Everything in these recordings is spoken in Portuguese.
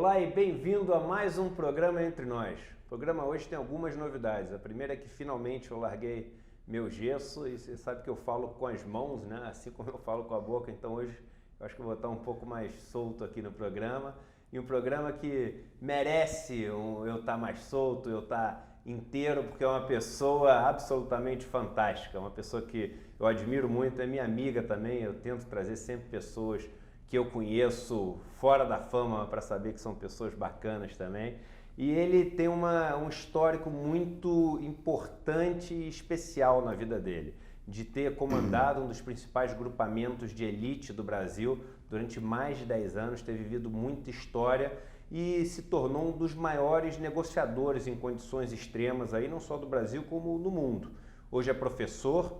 Olá e bem-vindo a mais um programa Entre Nós. O programa hoje tem algumas novidades. A primeira é que finalmente eu larguei meu gesso e você sabe que eu falo com as mãos, né? Assim como eu falo com a boca, então hoje eu acho que eu vou estar um pouco mais solto aqui no programa. E um programa que merece eu estar mais solto, eu estar inteiro, porque é uma pessoa absolutamente fantástica, uma pessoa que eu admiro muito, é minha amiga também, eu tento trazer sempre pessoas que eu conheço fora da fama para saber que são pessoas bacanas também. E ele tem um histórico muito importante e especial na vida dele, de ter comandado um dos principais grupamentos de elite do Brasil durante mais de 10 anos, ter vivido muita história e se tornou um dos maiores negociadores em condições extremas, aí, não só do Brasil como no mundo. Hoje é professor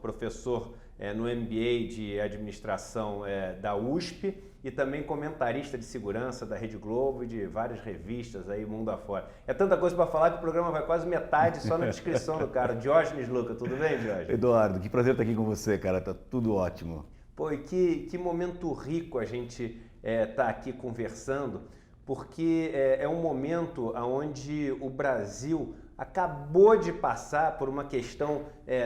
no MBA de Administração da USP e também comentarista de segurança da Rede Globo e de várias revistas aí mundo afora. É tanta coisa para falar que o programa vai quase metade só na descrição do cara. Diógenes Luca, tudo bem, Diógenes? Eduardo, que prazer estar aqui com você, cara. Tá tudo ótimo. Pô, e que momento rico a gente tá aqui conversando, porque é um momento onde o Brasil acabou de passar por uma questão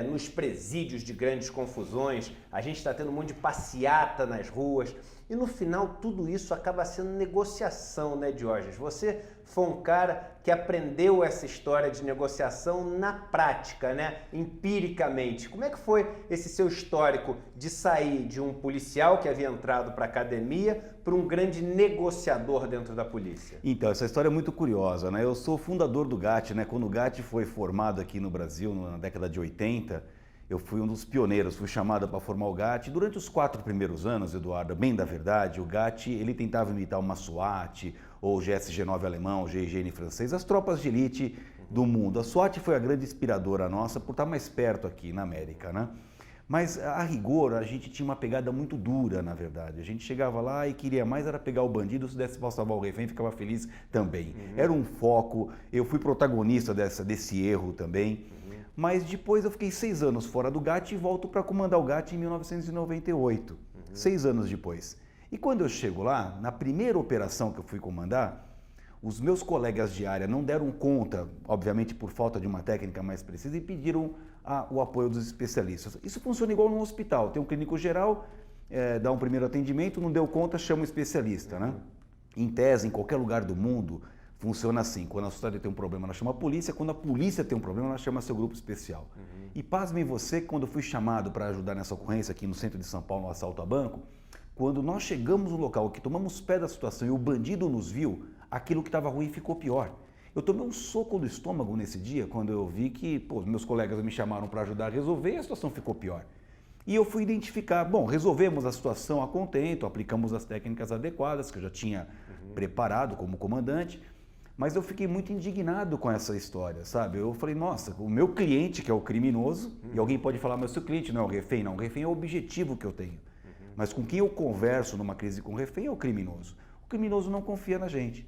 nos presídios de grandes confusões, a gente está tendo um monte de passeata nas ruas e no final tudo isso acaba sendo negociação, né, Diógenes? Você foi um cara que aprendeu essa história de negociação na prática, né, empiricamente. Como é que foi esse seu histórico de sair de um policial que havia entrado para a academia para um grande negociador dentro da polícia? Então, essa história é muito curiosa, né? Eu sou fundador do GAT, né? Quando o GAT foi formado aqui no Brasil, na década de 80, eu fui um dos pioneiros, fui chamado para formar o GAT. Durante os 4 primeiros anos, Eduardo, bem da verdade, o GAT ele tentava imitar uma SWAT, ou o GSG-9 alemão, o GIGN francês, as tropas de elite do mundo. A SWAT foi a grande inspiradora nossa por estar mais perto aqui na América, né? Mas, a rigor, a gente tinha uma pegada muito dura, na verdade. A gente chegava lá e queria mais era pegar o bandido, se desse para salvar o refém, ficava feliz também. Era um foco, eu fui protagonista desse erro também. Mas depois eu fiquei 6 anos fora do GAT e volto para comandar o GAT em 1998, 6 anos depois. E quando eu chego lá, na primeira operação que eu fui comandar, os meus colegas de área não deram conta, obviamente por falta de uma técnica mais precisa, e pediram o apoio dos especialistas. Isso funciona igual num hospital, tem um clínico geral, dá um primeiro atendimento, não deu conta, chama um especialista, né? Em tese, em qualquer lugar do mundo, funciona assim, quando a sociedade tem um problema, ela chama a polícia, quando a polícia tem um problema, ela chama seu grupo especial. E pasmem você, quando eu fui chamado para ajudar nessa ocorrência aqui no centro de São Paulo, no assalto a banco, quando nós chegamos no local que tomamos pé da situação e o bandido nos viu, aquilo que estava ruim ficou pior. Eu tomei um soco no estômago nesse dia, quando eu vi que meus colegas me chamaram para ajudar a resolver e a situação ficou pior. E eu fui identificar, resolvemos a situação a contento, aplicamos as técnicas adequadas que eu já tinha preparado como comandante, mas eu fiquei muito indignado com essa história, sabe? Eu falei, nossa, o meu cliente, que é o criminoso, e alguém pode falar, mas o seu cliente não é o refém, não, o refém é o objetivo que eu tenho. Mas com quem eu converso numa crise com o refém é o criminoso. O criminoso não confia na gente.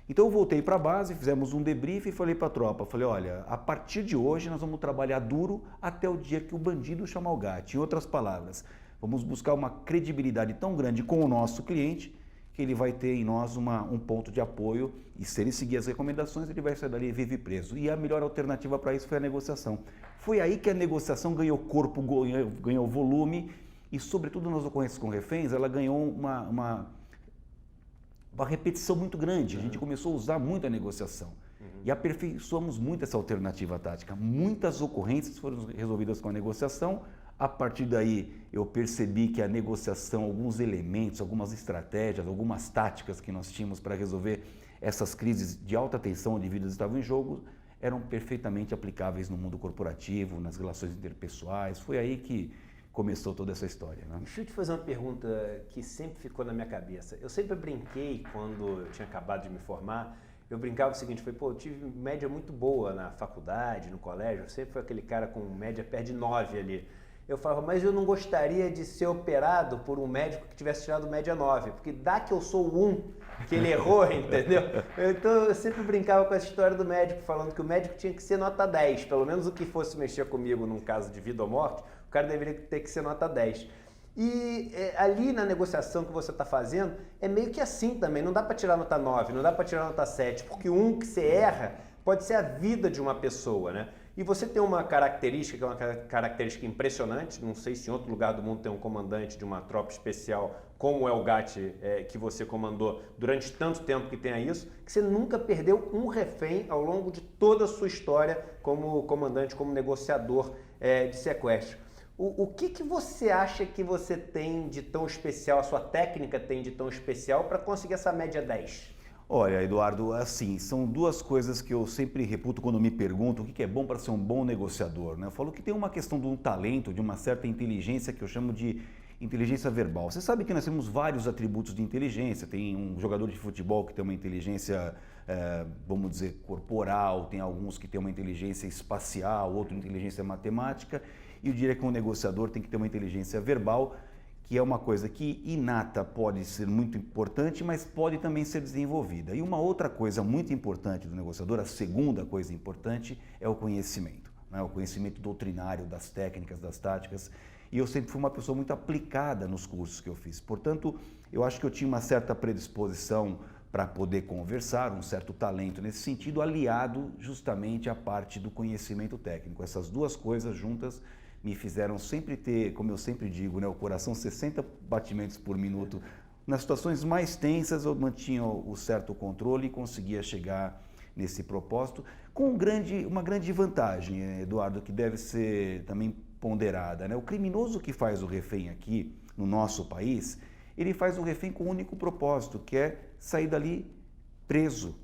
Então eu voltei para a base, fizemos um debrief e falei para a tropa, falei, olha, a partir de hoje nós vamos trabalhar duro até o dia que o bandido chamar o GAT. Em outras palavras, vamos buscar uma credibilidade tão grande com o nosso cliente que ele vai ter em nós um ponto de apoio e se ele seguir as recomendações, ele vai sair dali vivo e preso. E a melhor alternativa para isso foi a negociação. Foi aí que a negociação ganhou corpo, ganhou volume e, sobretudo nas ocorrências com reféns, ela ganhou uma repetição muito grande. A gente começou a usar muito a negociação e aperfeiçoamos muito essa alternativa tática. Muitas ocorrências foram resolvidas com a negociação. A partir daí, eu percebi que a negociação, alguns elementos, algumas estratégias, algumas táticas que nós tínhamos para resolver essas crises de alta tensão onde vidas estavam em jogo, eram perfeitamente aplicáveis no mundo corporativo, nas relações interpessoais. Foi aí que começou toda essa história, né? Deixa eu te fazer uma pergunta que sempre ficou na minha cabeça. Eu sempre brinquei, quando eu tinha acabado de me formar, eu brincava o seguinte, eu tive média muito boa na faculdade, no colégio, eu sempre fui aquele cara com média perto de 9 ali. Eu falava, mas eu não gostaria de ser operado por um médico que tivesse tirado média 9, porque dá que eu sou o 1 que ele errou, entendeu? Então eu sempre brincava com essa história do médico, falando que o médico tinha que ser nota 10, pelo menos o que fosse mexer comigo num caso de vida ou morte, o cara deveria ter que ser nota 10. E ali na negociação que você está fazendo, é meio que assim também, não dá para tirar nota 9, não dá para tirar nota 7, porque um que você erra pode ser a vida de uma pessoa, né? E você tem uma característica, que é uma característica impressionante, não sei se em outro lugar do mundo tem um comandante de uma tropa especial, como é o GAT que você comandou durante tanto tempo que tenha isso, que você nunca perdeu um refém ao longo de toda a sua história como comandante, como negociador de sequestro. O que você acha que você tem de tão especial, a sua técnica tem de tão especial para conseguir essa média 10? Olha, Eduardo, assim, são duas coisas que eu sempre reputo quando me perguntam o que é bom para ser um bom negociador, né? Eu falo que tem uma questão de um talento, de uma certa inteligência que eu chamo de inteligência verbal. Você sabe que nós temos vários atributos de inteligência. Tem um jogador de futebol que tem uma inteligência, vamos dizer, corporal, tem alguns que têm uma inteligência espacial, outro inteligência matemática, e eu diria que um negociador tem que ter uma inteligência verbal, que é uma coisa que inata pode ser muito importante, mas pode também ser desenvolvida. E uma outra coisa muito importante do negociador, a segunda coisa importante, é o conhecimento, né? O conhecimento doutrinário das técnicas, das táticas. E eu sempre fui uma pessoa muito aplicada nos cursos que eu fiz. Portanto, eu acho que eu tinha uma certa predisposição para poder conversar, um certo talento nesse sentido, aliado justamente à parte do conhecimento técnico. Essas duas coisas juntas me fizeram sempre ter, como eu sempre digo, né, o coração 60 batimentos por minuto. Nas situações mais tensas eu mantinha o certo controle e conseguia chegar nesse propósito com uma grande vantagem, Eduardo, que deve ser também ponderada, né? O criminoso que faz o refém aqui no nosso país, ele faz o refém com um único propósito, que é sair dali preso.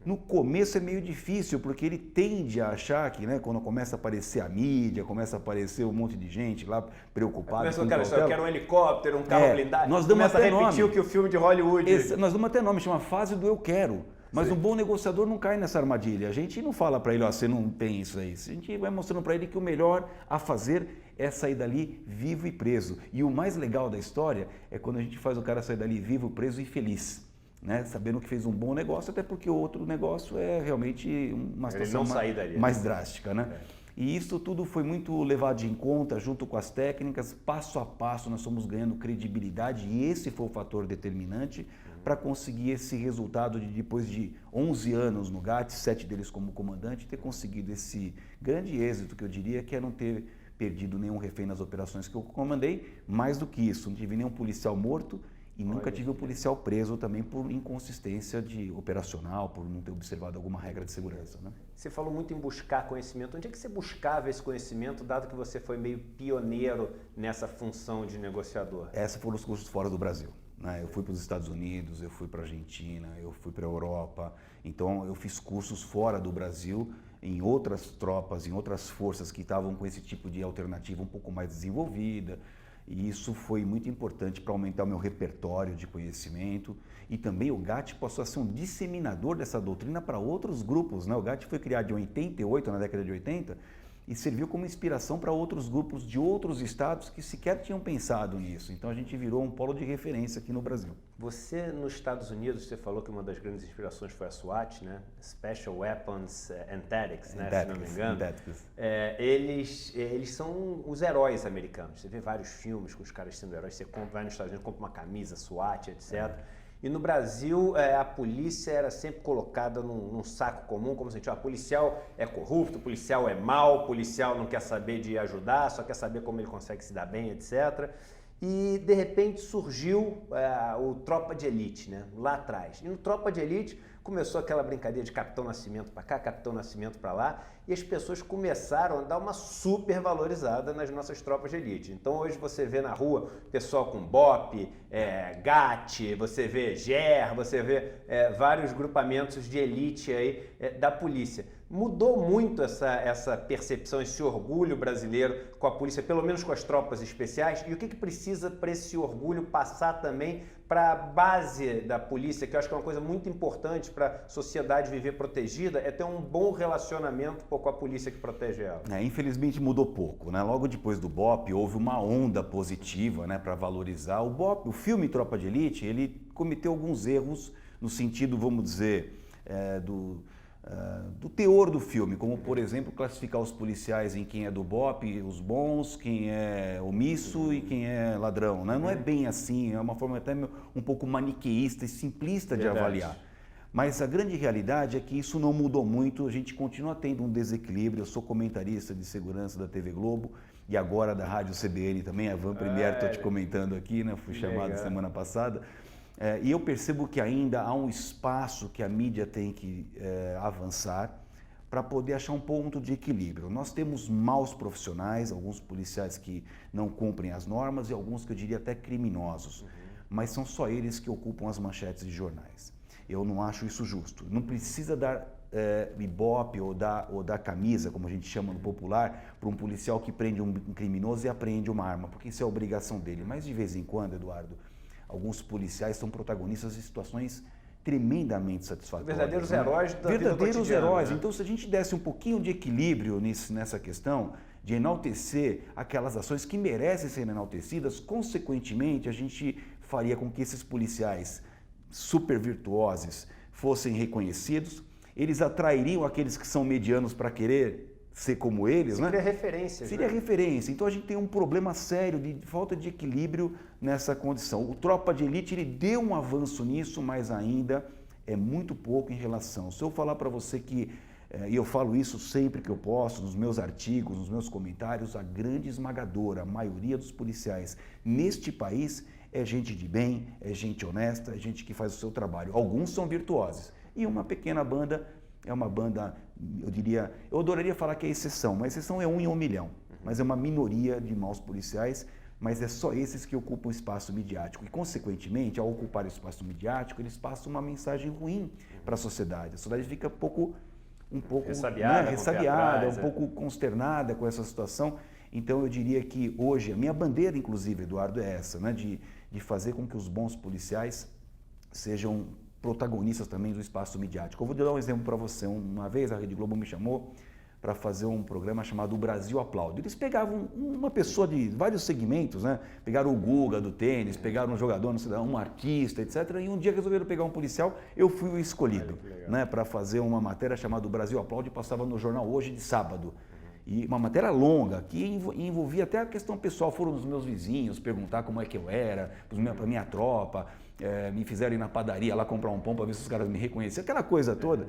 No começo é meio difícil, porque ele tende a achar que, né, quando começa a aparecer a mídia, começa a aparecer um monte de gente lá preocupada. Começa com aquela história, eu quero um helicóptero, um carro blindado. Nós damos começa até a repetir nome. O que o filme de Hollywood... Nós damos até nome, chama fase do eu quero. Mas um bom negociador não cai nessa armadilha. A gente não fala para ele, ó, você não tem isso aí. A gente vai mostrando para ele que o melhor a fazer é sair dali vivo e preso. E o mais legal da história é quando a gente faz o cara sair dali vivo, preso e feliz. Né? Sabendo que fez um bom negócio, até porque o outro negócio é realmente uma situação mais drástica. Né? E isso tudo foi muito levado em conta, junto com as técnicas, passo a passo nós fomos ganhando credibilidade e esse foi o fator determinante para conseguir esse resultado de depois de 11 anos no GAT, 7 deles como comandante, ter conseguido esse grande êxito que eu diria que é não ter perdido nenhum refém nas operações que eu comandei, mais do que isso, não tive nenhum policial morto e nunca tive um policial preso também por inconsistência operacional, por não ter observado alguma regra de segurança. Né? Você falou muito em buscar conhecimento. Onde é que você buscava esse conhecimento, dado que você foi meio pioneiro nessa função de negociador? Esses foram os cursos fora do Brasil. Né? Eu fui para os Estados Unidos, eu fui para a Argentina, eu fui para a Europa. Então eu fiz cursos fora do Brasil, em outras tropas, em outras forças que estavam com esse tipo de alternativa um pouco mais desenvolvida. E isso foi muito importante para aumentar o meu repertório de conhecimento. E também o GAT passou a ser um disseminador dessa doutrina para outros grupos. Né? O GAT foi criado em 88, na década de 80, e serviu como inspiração para outros grupos de outros estados que sequer tinham pensado nisso. Então a gente virou um polo de referência aqui no Brasil. Você, nos Estados Unidos, você falou que uma das grandes inspirações foi a SWAT, né? Special Weapons and Tactics, né? Se não me engano. Eles são os heróis americanos. Você vê vários filmes com os caras sendo heróis. Você vai nos Estados Unidos, compra uma camisa SWAT, etc. E no Brasil, a polícia era sempre colocada num saco comum, como se a policial é corrupto, policial é mau, policial não quer saber de ajudar, só quer saber como ele consegue se dar bem, etc. E, de repente, surgiu o Tropa de Elite, né? Lá atrás. E no Tropa de Elite começou aquela brincadeira de Capitão Nascimento para cá, Capitão Nascimento para lá, e as pessoas começaram a dar uma super valorizada nas nossas tropas de elite. Então hoje você vê na rua pessoal com BOP, GAT, você vê GER, você vê vários grupamentos de elite aí da polícia. Mudou muito essa percepção, esse orgulho brasileiro com a polícia, pelo menos com as tropas especiais, e o que precisa para esse orgulho passar também para a base da polícia, que eu acho que é uma coisa muito importante para a sociedade viver protegida, é ter um bom relacionamento com a polícia que protege ela. Infelizmente mudou pouco, né? Logo depois do BOP houve uma onda positiva, né, para valorizar o BOP. O filme Tropa de Elite, ele cometeu alguns erros no sentido, vamos dizer, do teor do filme, como, por exemplo, classificar os policiais em quem é do BOPE, os bons, quem é omisso e quem é ladrão. Né? Não é bem assim, é uma forma até um pouco maniqueísta e simplista de avaliar. Mas a grande realidade é que isso não mudou muito, a gente continua tendo um desequilíbrio. Eu sou comentarista de segurança da TV Globo e agora da Rádio CBN também, a Van Premier, estou te comentando aqui, né? Fui chamado semana passada. E eu percebo que ainda há um espaço que a mídia tem que avançar para poder achar um ponto de equilíbrio. Nós temos maus profissionais, alguns policiais que não cumprem as normas e alguns que eu diria até criminosos, mas são só eles que ocupam as manchetes de jornais. Eu não acho isso justo. Não precisa dar ibope ou dar camisa, como a gente chama no popular, para um policial que prende um criminoso e apreende uma arma, porque isso é a obrigação dele. Mas de vez em quando, Eduardo, alguns policiais são protagonistas de situações tremendamente satisfatórias. Verdadeiros heróis da vida Verdadeiros heróis. Né? Então, se a gente desse um pouquinho de equilíbrio nessa questão, de enaltecer aquelas ações que merecem ser enaltecidas, consequentemente, a gente faria com que esses policiais super virtuosos fossem reconhecidos, eles atrairiam aqueles que são medianos para querer ser como eles, Seria referência. Seria referência. Então a gente tem um problema sério de falta de equilíbrio nessa condição. O Tropa de Elite ele deu um avanço nisso, mas ainda é muito pouco em relação. Se eu falar para você que, e eu falo isso sempre que eu posso, nos meus artigos, nos meus comentários, a grande esmagadora, a maioria dos policiais neste país é gente de bem, é gente honesta, é gente que faz o seu trabalho. Alguns são virtuosos. E uma pequena banda é uma banda, eu adoraria falar que é exceção, mas exceção é 1 em 1 milhão. Mas é uma minoria de maus policiais, mas é só esses que ocupam o espaço midiático. E, consequentemente, ao ocupar o espaço midiático, eles passam uma mensagem ruim para a sociedade. A sociedade fica um pouco ressabiada, um pouco consternada com essa situação. Então, eu diria que hoje, a minha bandeira, inclusive, Eduardo, é essa, né? de fazer com que os bons policiais sejam protagonistas também do espaço midiático. Eu vou dar um exemplo para você. Uma vez a Rede Globo me chamou para fazer um programa chamado O Brasil Aplaude. Eles pegavam uma pessoa de vários segmentos, né? Pegaram o Guga do tênis, pegaram um jogador, um artista, etc. E um dia resolveram pegar um policial, eu fui o escolhido, né? Para fazer uma matéria chamada O Brasil Aplaude, passava no jornal hoje de sábado. E uma matéria longa, que envolvia até a questão pessoal. Foram os meus vizinhos perguntar como é que eu era, para minha tropa, me fizeram ir na padaria lá comprar um pão para ver se os caras me reconheciam, aquela coisa toda.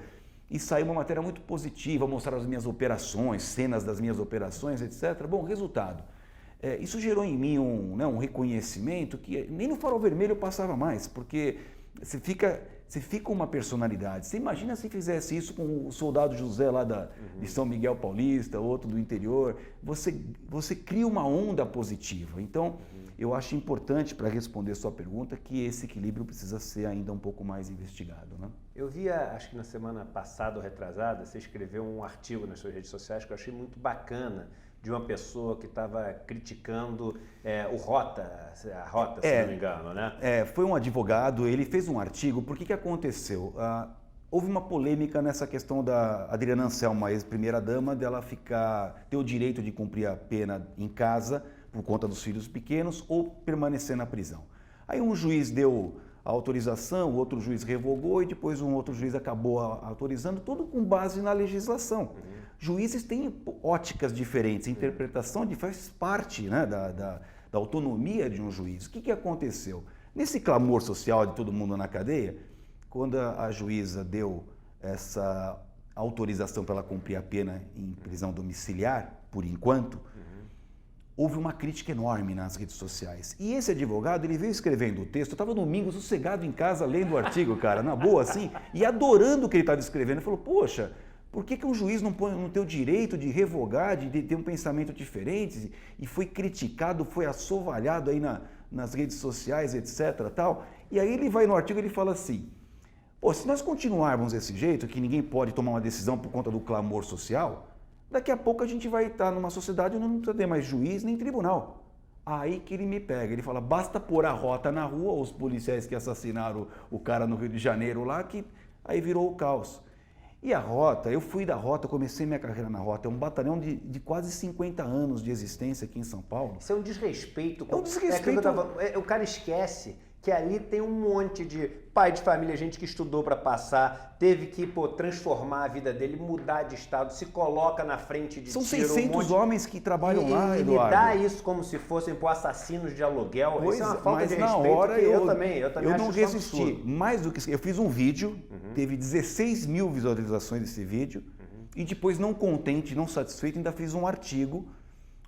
E saiu uma matéria muito positiva, mostrar as minhas operações, cenas das minhas operações, etc. Bom, resultado. Isso gerou em mim um reconhecimento que nem no Farol Vermelho eu passava mais, porque você fica uma personalidade. Você imagina se fizesse isso com o soldado José lá de São Miguel Paulista, outro do interior. Você cria uma onda positiva. Então, eu acho importante, para responder sua pergunta, que esse equilíbrio precisa ser ainda um pouco mais investigado. Né? Eu vi, acho que na semana passada ou retrasada, você escreveu um artigo nas suas redes sociais que eu achei muito bacana, de uma pessoa que estava criticando a Rota, se não me engano, né? Foi um advogado, ele fez um artigo, porque que aconteceu? Houve uma polêmica nessa questão da Adriana Anselmo, a ex-primeira-dama, dela ter o direito de cumprir a pena em casa, por conta dos filhos pequenos, ou permanecer na prisão. Aí um juiz deu a autorização, o outro juiz revogou e depois um outro juiz acabou autorizando, tudo com base na legislação. Juízes têm óticas diferentes, interpretação faz parte, né, da autonomia de um juiz. O que aconteceu? Nesse clamor social de todo mundo na cadeia, quando a juíza deu essa autorização para ela cumprir a pena em prisão domiciliar, por enquanto, houve uma crítica enorme nas redes sociais. E esse advogado, ele veio escrevendo o texto, eu estava domingo sossegado em casa lendo o artigo, cara, na boa assim, e adorando o que ele estava escrevendo. Ele falou, poxa, por que um juiz não tem o direito de revogar, de ter um pensamento diferente? E foi criticado, foi assovalhado aí nas redes sociais, etc. Tal. E aí ele vai no artigo e ele fala assim, se nós continuarmos desse jeito, que ninguém pode tomar uma decisão por conta do clamor social, daqui a pouco a gente vai estar numa sociedade onde não precisa ter mais juiz nem tribunal. Aí que ele me pega, ele fala, basta pôr a Rota na rua, os policiais que assassinaram o cara no Rio de Janeiro lá, que aí virou o caos. E a Rota, eu fui da Rota, comecei minha carreira na Rota, é um batalhão de quase 50 anos de existência aqui em São Paulo. Isso é um desrespeito. É um desrespeito. O cara esquece que ali tem um monte de pai de família, gente que estudou para passar, teve que transformar a vida dele, mudar de estado, se coloca na frente de São tiro, 600 homens que trabalham lá, e Eduardo. lidar isso como se fossem assassinos de aluguel, Pois, isso é uma falta de na respeito hora que eu também eu acho não isso resisti. absurdo. Mais do que eu fiz um vídeo, teve 16 mil visualizações desse vídeo, e depois, não contente, não satisfeito, ainda fiz um artigo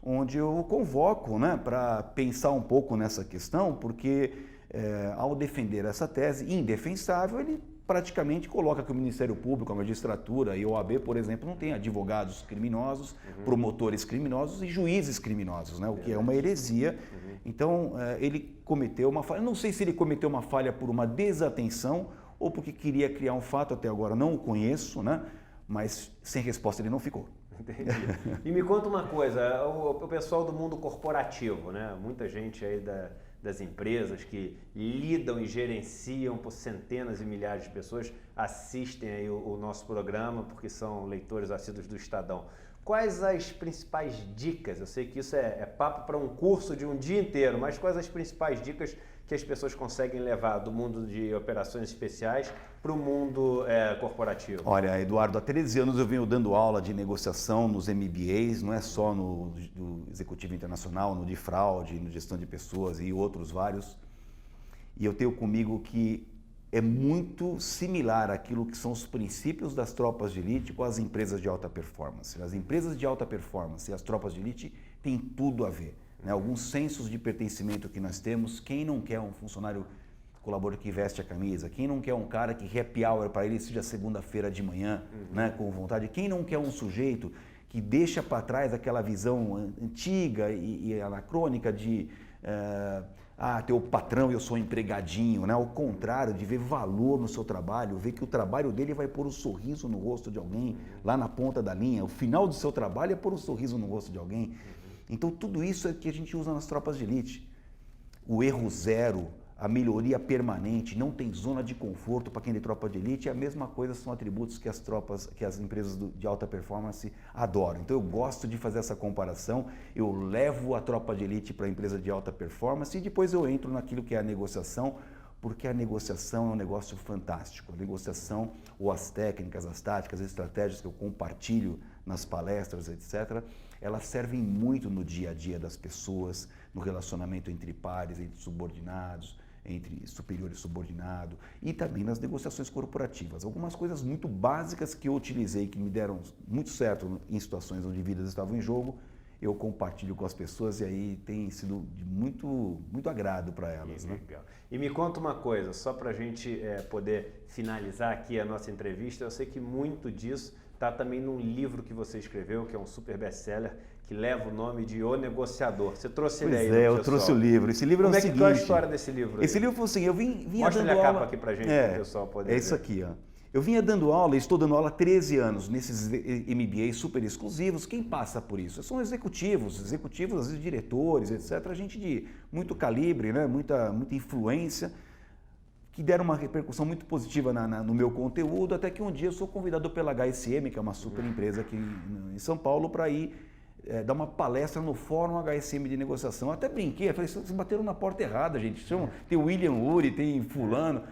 onde eu convoco, né, para pensar um pouco nessa questão, porque ao defender essa tese indefensável, ele praticamente coloca que o Ministério Público, a magistratura e a OAB, por exemplo, não tem advogados criminosos, promotores criminosos e juízes criminosos, né, o que é uma heresia. Então, ele cometeu uma falha. Não sei se ele cometeu uma falha por uma desatenção ou porque queria criar um fato, até agora não o conheço, né, mas sem resposta ele não ficou. Entendi. E me conta uma coisa, o pessoal do mundo corporativo, né? Muita gente aí das empresas que lidam e gerenciam por centenas e milhares de pessoas, assistem aí o nosso programa porque são leitores assíduos do Estadão. Quais as principais dicas? Eu sei que isso é papo para um curso de um dia inteiro, mas quais as principais dicas que as pessoas conseguem levar do mundo de operações especiais para o mundo corporativo? Olha, Eduardo, há 13 anos eu venho dando aula de negociação nos MBAs, não é só no Executivo Internacional, no de fraude, no gestão de pessoas e outros vários. E eu tenho comigo que é muito similar àquilo que são os princípios das tropas de elite com as empresas de alta performance. As empresas de alta performance e as tropas de elite têm tudo a ver. Né? Alguns sensos de pertencimento que nós temos, quem não quer um funcionário colaborador que veste a camisa, quem não quer um cara que happy hour para ele seja segunda-feira de manhã, né, com vontade, quem não quer um sujeito que deixa para trás aquela visão antiga e anacrônica de teu patrão, eu sou empregadinho, né? Ao contrário, de ver valor no seu trabalho, ver que o trabalho dele vai pôr um sorriso no rosto de alguém, lá na ponta da linha, o final do seu trabalho é pôr um sorriso no rosto de alguém. Então tudo isso é que a gente usa nas tropas de elite. O erro zero, a melhoria permanente, não tem zona de conforto para quem é de tropa de elite, é a mesma coisa, são atributos que as empresas de alta performance adoram. Então eu gosto de fazer essa comparação, eu levo a tropa de elite para a empresa de alta performance e depois eu entro naquilo que é a negociação, porque a negociação é um negócio fantástico. A negociação, ou as técnicas, as táticas, as estratégias que eu compartilho nas palestras, etc., elas servem muito no dia a dia das pessoas, no relacionamento entre pares, entre subordinados, entre superior e subordinado e também nas negociações corporativas. Algumas coisas muito básicas que eu utilizei, que me deram muito certo em situações onde vidas estavam em jogo, eu compartilho com as pessoas e aí tem sido de muito agrado para elas. Né? Legal. E me conta uma coisa, só para a gente poder finalizar aqui a nossa entrevista, eu sei que muito disso está também num livro que você escreveu, que é um super best-seller, que leva o nome de O Negociador. Você trouxe ele aí, eu trouxe o livro. Esse livro é o seguinte... Qual é a história desse livro? Esse livro foi o seguinte, eu vinha Mostra dando ele a capa aula... aqui pra gente, para o pessoal poder ver. É isso aqui, ó. Eu vinha dando aula, estou dando aula há 13 anos nesses MBAs super exclusivos. Quem passa por isso? São executivos, às vezes diretores, etc. Gente de muito calibre, né? muita influência, que deram uma repercussão muito positiva no meu conteúdo, até que um dia eu sou convidado pela HSM, que é uma super empresa aqui em São Paulo, para ir dar uma palestra no Fórum HSM de Negociação. Eu até brinquei, eu falei, vocês bateram na porta errada, gente. Tem o William Ury, tem fulano,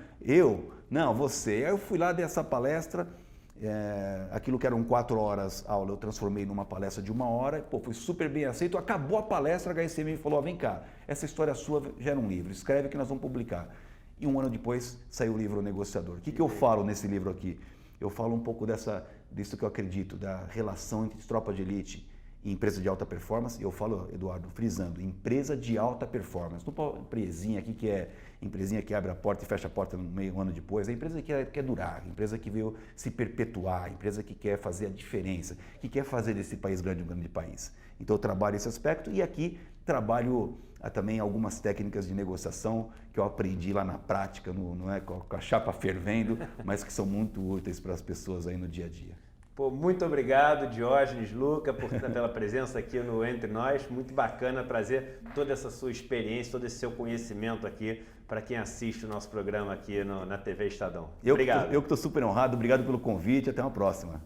não, você. Aí eu fui lá, dei essa palestra, aquilo que eram 4 horas aula, eu transformei numa palestra de 1 hora, foi super bem aceito. Acabou a palestra, a HSM me falou, vem cá, essa história sua gera um livro, escreve que nós vamos publicar. E 1 ano depois saiu o livro O Negociador. O que eu falo nesse livro aqui? Eu falo um pouco disso que eu acredito, da relação entre tropa de elite e empresa de alta performance. Eu falo, Eduardo, frisando, empresa de alta performance. Não empresinha aqui que é empresinha que abre a porta e fecha a porta um ano depois. É a empresa que quer durar, a empresa que veio se perpetuar, a empresa que quer fazer a diferença, que quer fazer desse país grande um grande país. Então eu trabalho esse aspecto e aqui trabalho também algumas técnicas de negociação que eu aprendi lá na prática, com a chapa fervendo, mas que são muito úteis para as pessoas aí no dia a dia. Pô, muito obrigado, Diógenes Luca, pela presença aqui no Entre Nós. Muito bacana trazer toda essa sua experiência, todo esse seu conhecimento aqui para quem assiste o nosso programa aqui na TV Estadão. Obrigado. Eu que estou super honrado, obrigado pelo convite, até uma próxima.